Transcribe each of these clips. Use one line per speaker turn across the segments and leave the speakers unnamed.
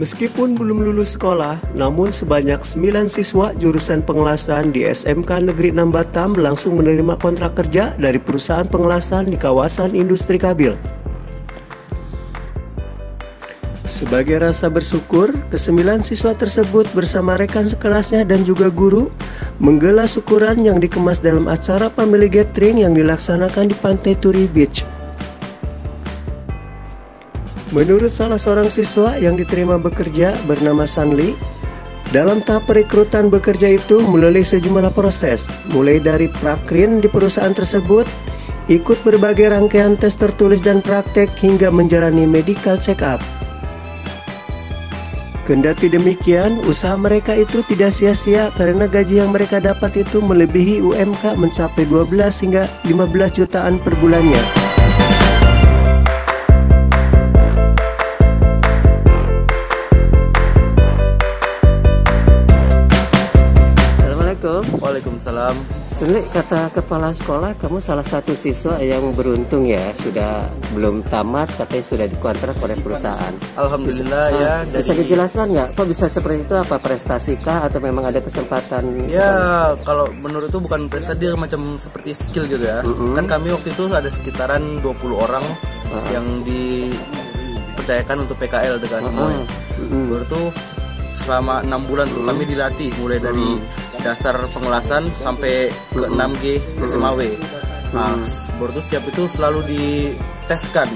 Meskipun belum lulus sekolah, namun sebanyak 9 siswa jurusan pengelasan di SMK Negeri 6 Batam langsung menerima kontrak kerja dari perusahaan pengelasan di kawasan industri Kabil. Sebagai rasa bersyukur, ke-9 siswa tersebut bersama rekan sekelasnya dan juga guru menggelar syukuran yang dikemas dalam acara family gathering yang dilaksanakan di Pantai Turi Beach. Menurut salah seorang siswa yang diterima bekerja bernama Sanli, dalam tahap perekrutan bekerja itu melalui sejumlah proses, mulai dari prakrin di perusahaan tersebut, ikut berbagai rangkaian tes tertulis dan praktek hingga menjalani medical check up. Kendati demikian, usaha mereka itu tidak sia-sia karena gaji yang mereka dapat itu melebihi UMK mencapai 12 hingga 15 jutaan per bulannya.
Waalaikumsalam.
Sebenarnya kata kepala sekolah, kamu salah satu siswa yang beruntung ya, sudah belum tamat katanya sudah dikontrak oleh perusahaan.
Alhamdulillah ya.
Bisa dijelaskan nggak? Kok bisa seperti itu? Apa prestasikah atau memang ada kesempatan?
Ya, kalau menurut itu bukan prestasi, macam seperti skill gitu ya. Kan kami waktu itu ada sekitaran 20 orang yang dipercayakan untuk PKL dengan semuanya. Baru tuh selama 6 bulan tuh kami dilatih mulai dari dasar pengelasan sampai ke 6G SMAW. Nah, baru tuh setiap itu selalu diteskan,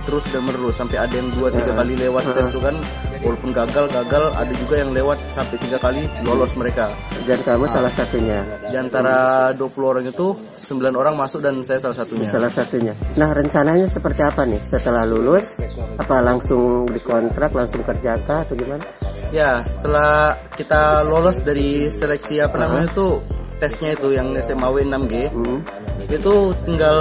terus dan menerus sampai ada yang 2-3 kali lewat tes tuh kan, walaupun gagal, ada juga yang lewat sampai 3 kali lolos mereka.
Dan kamu salah satunya.
Di antara 20 orang itu 9 orang masuk dan saya salah satunya.
Salah satunya. Nah, rencananya seperti apa nih setelah lulus? Apa langsung dikontrak, langsung kerja kah atau gimana?
Ya, setelah kita lolos dari seleksi itu tesnya itu yang SMAW 6G, itu tinggal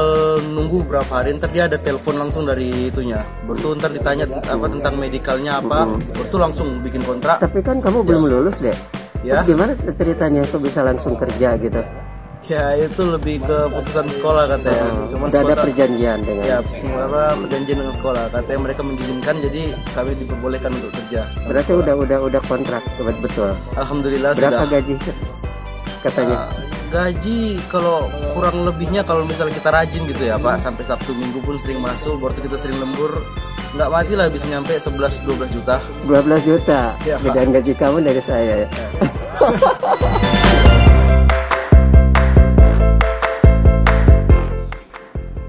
nunggu berapa hari, ntar dia ada telepon langsung dari itunya. Baru ntar ditanya apa tentang medikalnya apa, baru langsung bikin kontrak.
Tapi kan kamu belum lulus deh.
Ya.
Terus gimana ceritanya kok bisa langsung kerja gitu?
Ya itu lebih ke putusan sekolah katanya.
Cuman ada perjanjian dengan.
Ya, perjanjian dengan sekolah. Katanya mereka mengizinkan, jadi kami diperbolehkan untuk kerja.
Berarti udah kontrak, betul.
Alhamdulillah.
Berapa
sudah.
Gaji katanya?
Gaji kalau kurang lebihnya kalau misalnya kita rajin gitu ya Pak, sampai Sabtu Minggu pun sering masuk, waktu kita sering lembur, nggak mati lah bisa nyampe 11-12 juta.
12 juta?
Ya,
bedaan gaji kamu dari saya ya.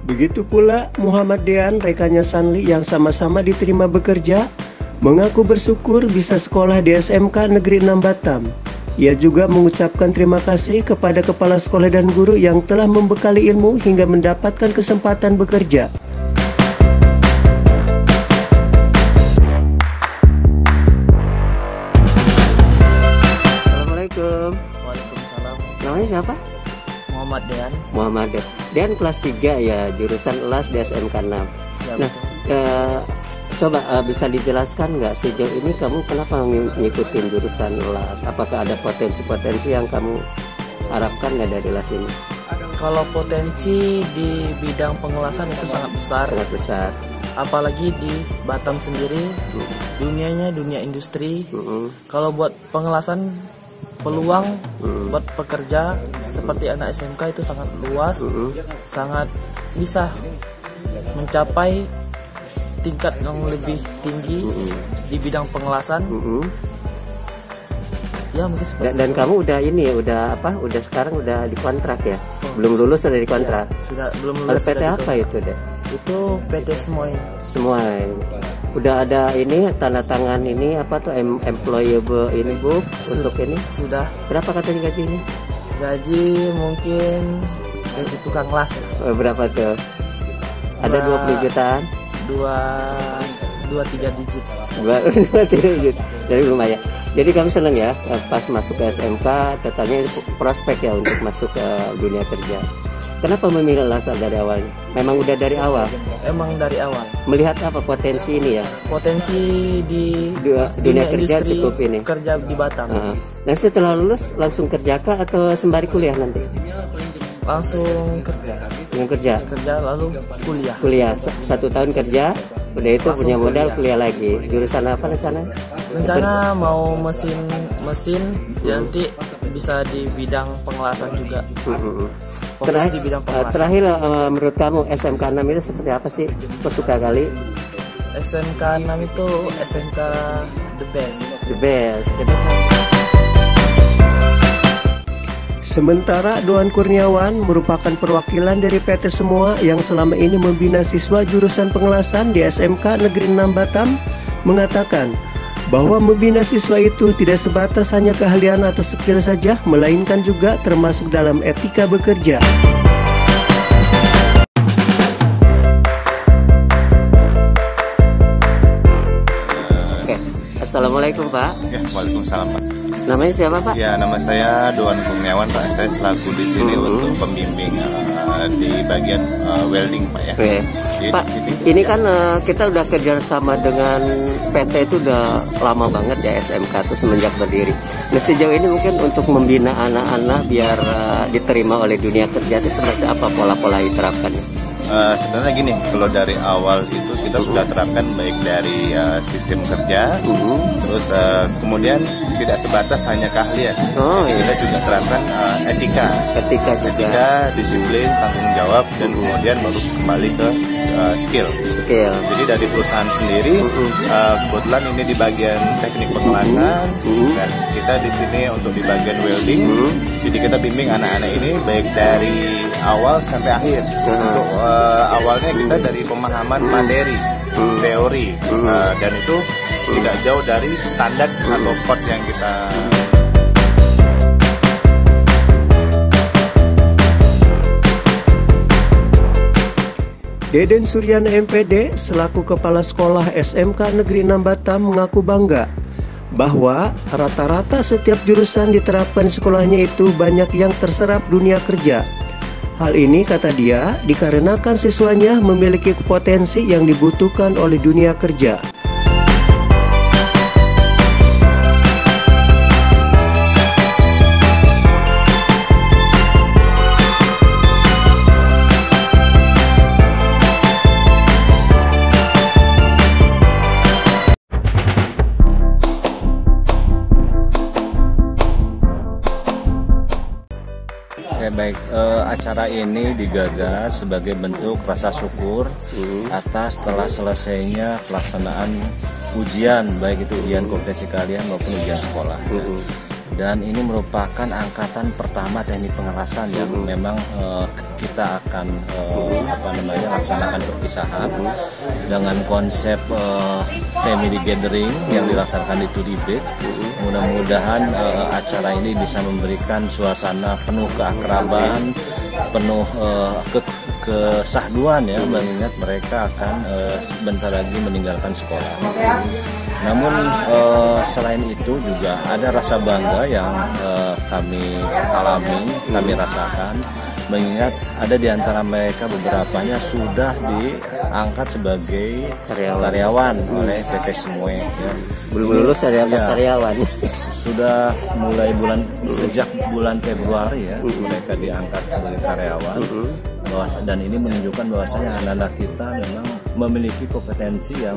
Begitu pula Muhammad Dean, rekannya Sanli yang sama-sama diterima bekerja, mengaku bersyukur bisa sekolah di SMK Negeri 6 Batam. Ia juga mengucapkan terima kasih kepada kepala sekolah dan guru yang telah membekali ilmu hingga mendapatkan kesempatan bekerja. Assalamualaikum.
Waalaikumsalam.
Namanya siapa?
Muhammad Dean.
Muhammad Dean kelas 3 ya, jurusan ELAS di SMK 6.
Ya,
nah, coba bisa dijelaskan nggak sejauh ini kamu kenapa ngikutin jurusan ELAS? Apakah ada potensi-potensi yang kamu harapkan nggak dari ELAS ini?
Kalau potensi di bidang pengelasan itu sangat besar.
Sangat besar.
Apalagi di Batam sendiri, dunianya dunia industri. Kalau buat pengelasan, peluang buat pekerja seperti anak SMK itu sangat luas, sangat bisa mencapai tingkat yang lebih tinggi di bidang pengelasan. Ya mungkin seperti
dan kamu udah ini ya, udah sekarang udah dikontrak ya? Belum lulus sudah dikontrak?
Ya, sudah belum lulus.
PT apa itu deh?
Itu PT Semoy.
Udah ada ini tanda tangan ini apa tuh employable ini Bu untuk ini?
Sudah.
Berapa katanya gajinya?
Gaji mungkin gaji tukang las.
Berapa tuh? Ada 20 jutaan?
2-3 digit.
2-3 digit. Jadi lumayan. Jadi kamu seneng ya pas masuk ke SMK, katanya prospek ya untuk masuk ke dunia kerja. Kenapa memilih LASAR dari awalnya? Memang udah dari awal?
Emang dari awal.
Melihat apa potensi ini ya?
Potensi di
dunia kerja cukup ini.
Kerja di Batam.
Nah setelah lulus langsung kerja kah atau sembari kuliah nanti?
Langsung kerja.
Langsung kerja.
Kerja lalu kuliah.
Kuliah 1 tahun kerja, Udah itu punya modal kuliah lagi. Jurusan apa rencana?
Rencana mau mesin nanti bisa di bidang pengelasan juga. Fokus di bidang pengelasan.
Terakhir menurut kamu SMK 6 itu seperti apa sih? Pesuka kali?
SMK 6 itu SMK the best.
The best. Sementara Doan Kurniawan merupakan perwakilan dari PT Semua yang selama ini membina siswa jurusan pengelasan di SMK Negeri 6 Batam, mengatakan bahwa membina siswa itu tidak sebatas hanya keahlian atau skill saja, melainkan juga termasuk dalam etika bekerja. Oke. Assalamualaikum Pak.
Ya, waalaikumsalam Pak.
Namanya siapa Pak?
Ya, nama saya Doan Kurniawan Pak. Saya selaku di sini untuk pembimbing di bagian welding Pak ya.
Oke. Pak, ini kan kita udah kerja sama dengan PT itu udah lama banget ya, SMK itu semenjak berdiri. Nah sejauh ini mungkin untuk membina anak-anak biar diterima oleh dunia kerja itu seperti apa pola-pola yang diterapkan?
Sebenarnya gini, kalau dari awal itu kita sudah terapkan baik dari sistem kerja, terus kemudian tidak sebatas hanya keahlian, kita juga terapkan etika, disiplin, tanggung jawab, dan kemudian baru kembali ke skill. Jadi dari perusahaan sendiri, kebetulan ini di bagian teknik pengelasan, dan kita di sini untuk di bagian welding. Jadi kita bimbing anak-anak ini baik dari awal sampai akhir. Untuk awalnya kita dari pemahaman materi, teori, dan itu tidak jauh dari standar atau code yang kita.
Deden Suryana MPD selaku Kepala Sekolah SMK Negeri 6 Batam mengaku bangga bahwa rata-rata setiap jurusan diterapkan di sekolahnya itu banyak yang terserap dunia kerja. Hal ini kata dia dikarenakan siswanya memiliki potensi yang dibutuhkan oleh dunia kerja.
Baik, acara ini digagas sebagai bentuk rasa syukur atas telah selesainya pelaksanaan ujian, baik itu ujian kompetensi kalian maupun ujian sekolah. Dan ini merupakan angkatan pertama teknik pengelasan yang memang kita akan laksanakan perpisahan dengan konsep family gathering yang dilaksanakan di Tudi Beach. Mudah-mudahan acara ini bisa memberikan suasana penuh keakraban, penuh kesahduan ya, mengingat mereka akan sebentar lagi meninggalkan sekolah. Namun selain itu juga ada rasa bangga yang kami alami, kami rasakan, mengingat ada di antara mereka beberapanya sudah diangkat sebagai karyawan oleh PT Semua. Ya.
Belum lulus ada karyawan.
Sudah mulai sejak bulan Februari ya, mereka diangkat sebagai karyawan. Dan ini menunjukkan bahwasanya anak-anak kita memang memiliki kompetensi yang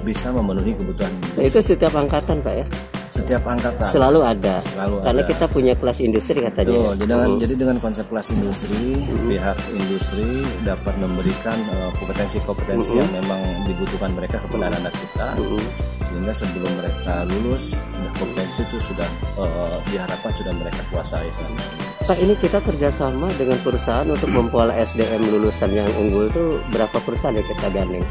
bisa memenuhi kebutuhan.
Nah, itu setiap angkatan Pak ya?
Setiap angkatan
selalu ada. Karena kita punya kelas industri katanya.
Jadi dengan konsep kelas industri, pihak industri dapat memberikan kompetensi-kompetensi yang memang dibutuhkan mereka kepada anak-anak kita, sehingga sebelum mereka lulus kompetensi itu sudah diharapkan sudah mereka kuasai selama ini.
Pak, ini kita kerjasama dengan perusahaan untuk mempola SDM lulusan yang unggul itu berapa perusahaan yang kita gandeng?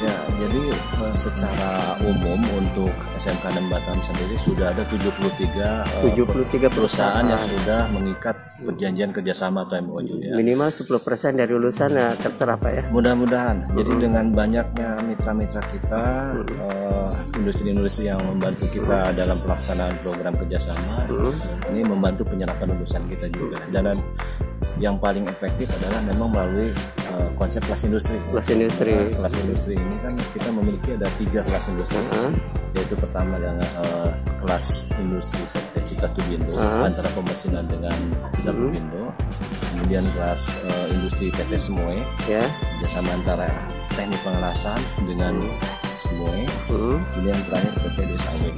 Ya, jadi secara umum untuk SMK 6 Batam sendiri sudah ada 73 perusahaan yang sudah mengikat perjanjian kerjasama atau MOU ya.
Minimal 10% dari lulusan terserah Pak ya.
Mudah-mudahan. Jadi dengan banyaknya mitra-mitra kita, industri-industri yang membantu kita dalam pelaksanaan program kerjasama, ini membantu penyerapan lulusan kita juga. Dan yang paling efektif adalah memang melalui konsep kelas industri. Kelas industri ini kan kita memiliki ada 3 kelas industri, yaitu pertama dengan kelas industri PT Citra Tubindo antara pemesinan dengan Citra Tubindo, kemudian kelas industri PT Semua kerjasama antara teknik pengelasan dengan semua. Ini yang terakhir PT Desa Awet.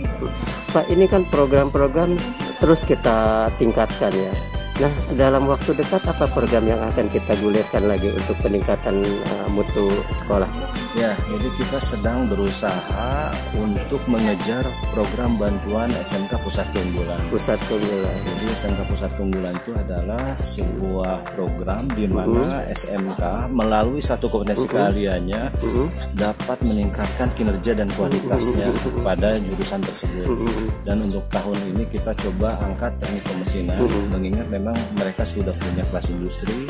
Pak, ini kan program-program terus kita tingkatkan ya. Nah, dalam waktu dekat apa program yang akan kita gulirkan lagi untuk peningkatan mutu sekolah?
Ya, jadi kita sedang berusaha untuk mengejar program bantuan SMK Pusat Keunggulan.
Pusat Keunggulan.
Jadi SMK Pusat Keunggulan itu adalah sebuah program di mana SMK melalui satu kompetensi keahliannya dapat meningkatkan kinerja dan kualitasnya pada jurusan tersebut. Dan untuk tahun ini kita coba angkat teknik pemesinan, mengingat memang mereka sudah punya kelas industri,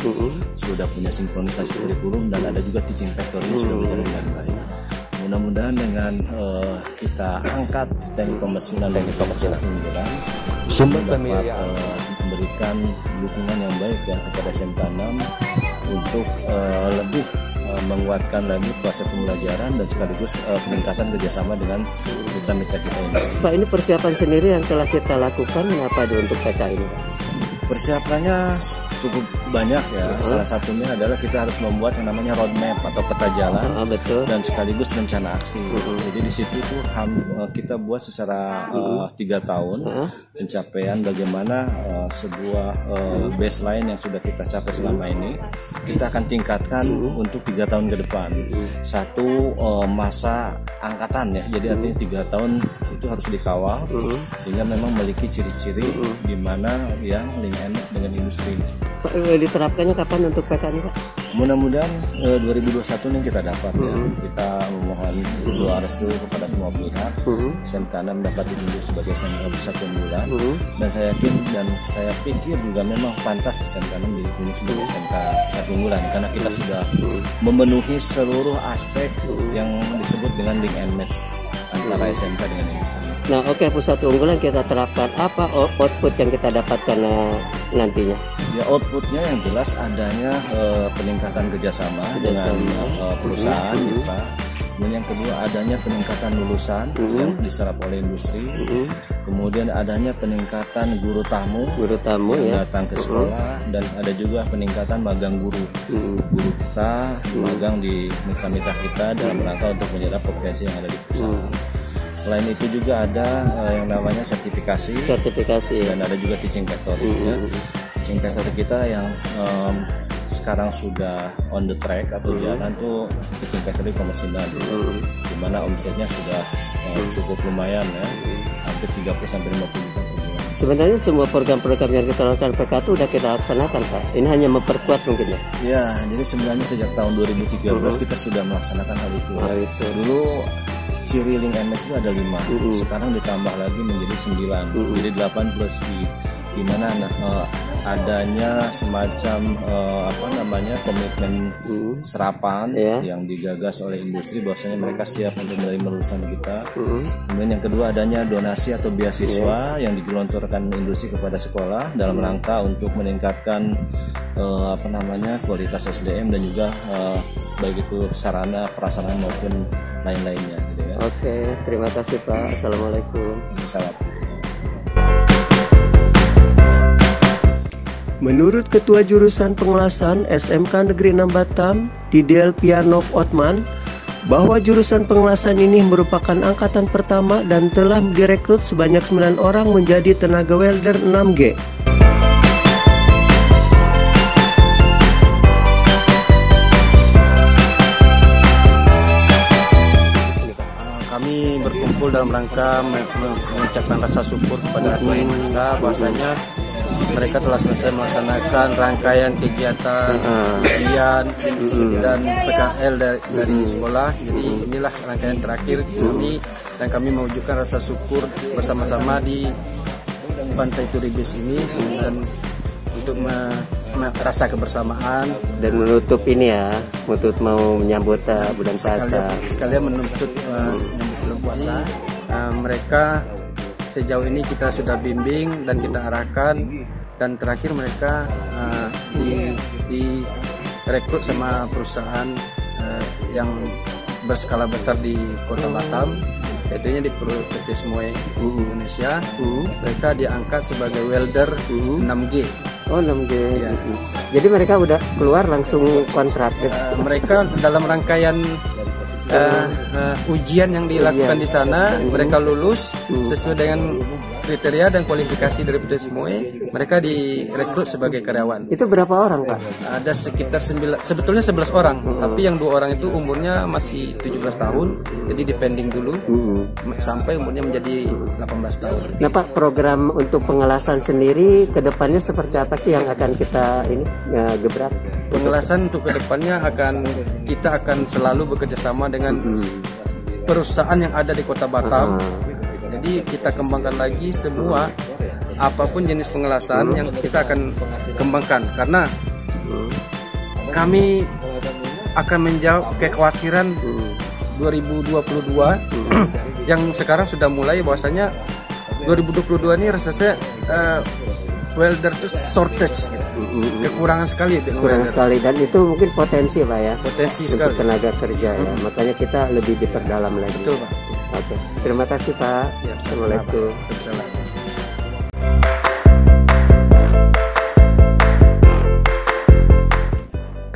sudah punya sinkronisasi kurikulum, dan ada juga teaching factory sudah berjalan dengan baik. Mudah-mudahan dengan kita angkat teknik pemesinan keunggulan,
Sumber
dapat
pemilihan
memberikan dukungan yang baik ya kepada SMK 6 untuk lebih menguatkan lagi proses pembelajaran dan sekaligus peningkatan kerjasama dengan mitra-mitra kita ini.
Pak, ini persiapan sendiri yang telah kita lakukan apa untuk PK ini, Pak?
Persiapannya cukup banyak ya. Salah satunya adalah kita harus membuat yang namanya roadmap atau peta jalan,
betul.
dan sekaligus rencana aksi. Jadi di situ tuh kita buat secara 3 tahun pencapaian bagaimana sebuah baseline yang sudah kita capai selama ini kita akan tingkatkan untuk 3 tahun ke depan. Satu masa angkatan ya. Jadi artinya 3 tahun itu harus dikawal sehingga memang memiliki ciri-ciri di mana yang link and match dengan industri.
Diterapkannya kapan untuk PK ini, Pak?
Mudah-mudahan 2021 ini kita dapat ya. Kita memohon doa restu kepada semua pihak. SMK 6 dapat ditunjuk sebagai SMK Pusat Keunggulan, dan saya yakin dan saya pikir juga memang pantas SMK 6 ditunjuk sebagai SMK Pusat Keunggulan karena kita sudah memenuhi seluruh aspek yang disebut dengan link and match antara SMK dengan industri.
Nah, oke, Pusat Keunggulan kita terapkan. Apa output yang kita dapatkan nantinya?
Ya, outputnya yang jelas adanya peningkatan kerjasama dengan perusahaan kita. Kemudian yang kedua adanya peningkatan lulusan yang diserap oleh industri. Kemudian adanya peningkatan guru tamu yang datang ke sekolah, dan ada juga peningkatan magang guru. Guru kita magang di mitra-mitra kita dalam rangka untuk menyerap kompetensi yang ada di perusahaan. Selain itu juga ada yang namanya sertifikasi, dan ada juga teaching factory ya. Teaching factory kita yang sekarang sudah on the track atau jalan tuh teaching factory pemesinan, di mana omsetnya sudah cukup lumayan ya, hampir 30-50 juta per bulan.
Sebenarnya semua program-program yang kita lakukan PK itu sudah kita laksanakan, Pak. Ini hanya memperkuat mungkin ya?
Ya, jadi sebenarnya sejak tahun 2013 kita sudah melaksanakan hal itu. Dulu ciri link and match itu ada 5, sekarang ditambah lagi menjadi 9, jadi 8 plus di mana adanya semacam komitmen serapan yang digagas oleh industri bahwasanya mereka siap untuk menerima lulusan kita. Kemudian yang kedua adanya donasi atau beasiswa yang digelontorkan industri kepada sekolah dalam rangka untuk meningkatkan kualitas SDM dan juga baik itu sarana prasarana maupun lain-lainnya gitu ya.
Oke, terima kasih Pak. Assalamualaikum.
Salam.
Menurut Ketua Jurusan Pengelasan SMK Negeri 6 Batam, Didel Pianov Otman, bahwa jurusan pengelasan ini merupakan angkatan pertama dan telah direkrut sebanyak 9 orang menjadi tenaga welder 6G.
Kami berkumpul dalam rangka mengucapkan rasa syukur kepada Tuhan Yang Maha Esa bahwasanya mereka telah selesai melaksanakan rangkaian kegiatan ujian dan PKL dari sekolah. Jadi inilah rangkaian terakhir kami, dan kami mewujudkan rasa syukur bersama-sama di Pantai Turibis ini, dan untuk rasa kebersamaan
dan menutup ini ya, mau menyambut bulan puasa.
Sekalian menuntut menyambut bulan puasa. Mereka sejauh ini kita sudah bimbing dan kita arahkan, dan terakhir mereka direkrut sama perusahaan yang berskala besar di Kota Batam, yaitu di PT Semoy Indonesia. Mereka diangkat sebagai welder 6G.
Oh, 6G.
Ya.
Jadi mereka udah keluar langsung kontrak gitu.
Mereka dalam rangkaian ujian yang dilakukan di sana, mereka lulus sesuai dengan kriteria dan kualifikasi dari PT Simoe, mereka direkrut sebagai karyawan.
Itu berapa orang, Pak?
Ada sekitar sebetulnya 11 orang, tapi yang 2 orang itu umurnya masih 17 tahun, jadi dipending dulu sampai umurnya menjadi 18 tahun.
Nah, Pak, program untuk pengelasan sendiri ke depannya seperti apa sih yang akan kita gebrak?
Pengelasan untuk kedepannya kita akan selalu bekerja sama dengan perusahaan yang ada di Kota Batam. Jadi kita kembangkan lagi semua apapun jenis pengelasan yang kita akan kembangkan, karena kami akan menjawab kekhawatiran 2022 yang sekarang sudah mulai, bahwasanya 2022 ini rasanya welder itu shortage, kekurangan sekali.
Kurang sekali, dan itu mungkin potensi, Pak, ya.
Potensi
untuk
sekali
tenaga kerja ya. Makanya kita lebih diperdalam lagi.
Betul, Pak.
Oke, terima kasih, Pak.
Ya,
Assalamualaikum.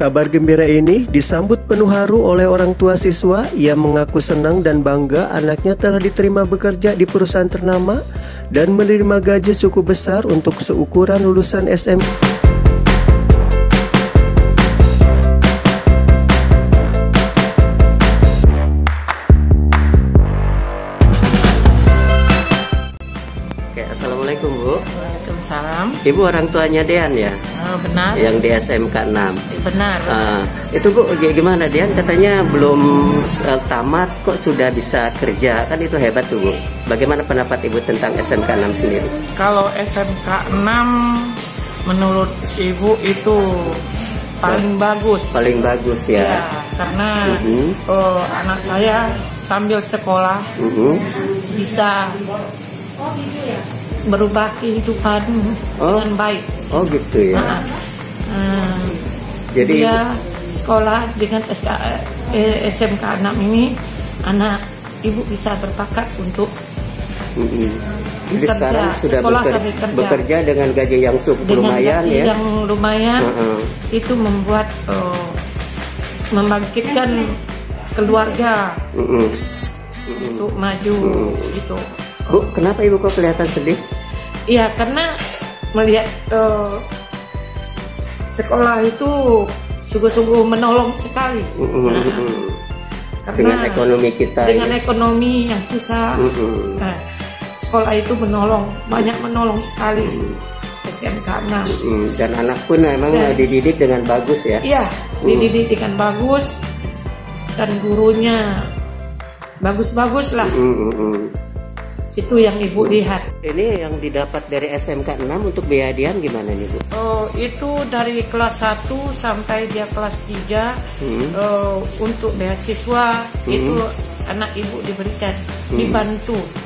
Kabar gembira ini disambut penuh haru oleh orang tua siswa yang mengaku senang dan bangga anaknya telah diterima bekerja di perusahaan ternama dan menerima gaji cukup besar untuk seukuran lulusan SMA. Assalamualaikum, Bu.
Waalaikumsalam.
Ibu orang tuanya Dean ya?
Oh, benar.
Yang di SMK 6.
Benar.
Itu Bu, gimana Dean? Katanya belum tamat kok sudah bisa kerja, kan itu hebat tuh, Bu. Bagaimana pendapat Ibu tentang SMK 6 sendiri?
Kalau SMK 6 menurut Ibu itu paling bagus.
Paling bagus ya.
Karena anak saya sambil sekolah bisa berubah kehidupan dengan baik.
Oh gitu ya.
Jadi dia sekolah dengan SMK 6 ini, anak Ibu bisa berbakat untuk
jadi sekarang sudah bekerja dengan gaji yang cukup lumayan ya.
Yang lumayan itu membuat membangkitkan keluarga untuk maju gitu.
Bu, kenapa Ibu kok kelihatan sedih?
Iya, karena melihat sekolah itu sungguh-sungguh menolong sekali. Karena
dengan ekonomi kita.
Dengan ekonomi yang susah, sekolah itu banyak menolong sekali. SMK 6.
Dan anak pun memang dididik dengan bagus ya?
Iya, dididik dengan bagus dan gurunya bagus-bagus lah. Itu yang Ibu lihat.
Ini yang didapat dari SMK 6 untuk biayaan gimana nih, Bu?
Itu dari kelas 1 sampai dia kelas 3 untuk beasiswa itu anak Ibu diberikan,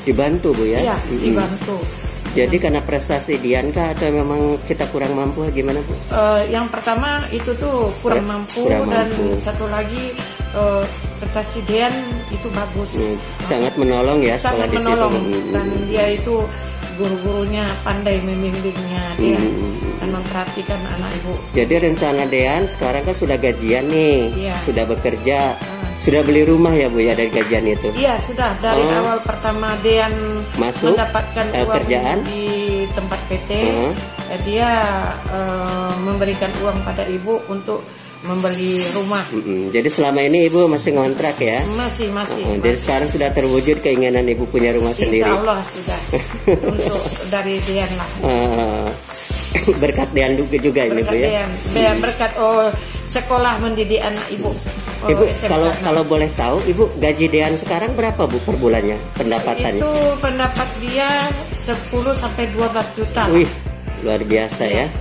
dibantu Bu ya? Iya, dibantu.
Jadi karena prestasi Dian kah atau memang kita kurang mampu gimana, Bu?
Yang pertama itu tuh kurang mampu. Satu lagi prestasi Dian itu bagus.
Sangat menolong ya sekolah
sangat
di
menolong.
situ.
Dan dia itu guru-gurunya pandai membimbingnya dia dan memperhatikan anak Ibu.
Jadi rencana Dean sekarang kan sudah gajian nih, sudah bekerja. Sudah beli rumah ya, Bu, ya, dari gajian itu?
Iya, sudah. Dari awal pertama Dean
masuk
mendapatkan uang
kerjaan
di tempat PT, dia memberikan uang pada Ibu untuk membeli rumah.
Jadi selama ini Ibu masih ngontrak ya?
Masih.
Jadi sekarang sudah terwujud keinginan Ibu punya rumah sendiri?
Insya Allah sudah. Untuk dari Dean lah.
Berkat Dean juga ini, Bu ya?
Berkat sekolah mendidik anak Ibu.
Ibu, kalau boleh tahu, Ibu gaji Dean sekarang berapa, Bu, per bulannya pendapatannya?
Itu pendapat dia 10 sampai 12 juta.
Wih, luar biasa ya.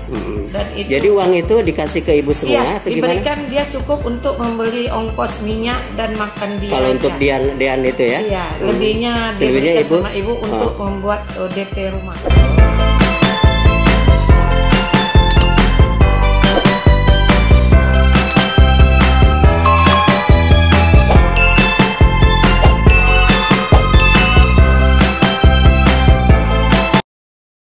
Dan
jadi uang itu dikasih ke Ibu semua atau gimana?
Diberikan dia cukup untuk membeli ongkos minyak dan makan dia.
Kalau untuk Dean itu ya?
Iya, lebihnya diberikan sama Ibu untuk membuat DP rumah.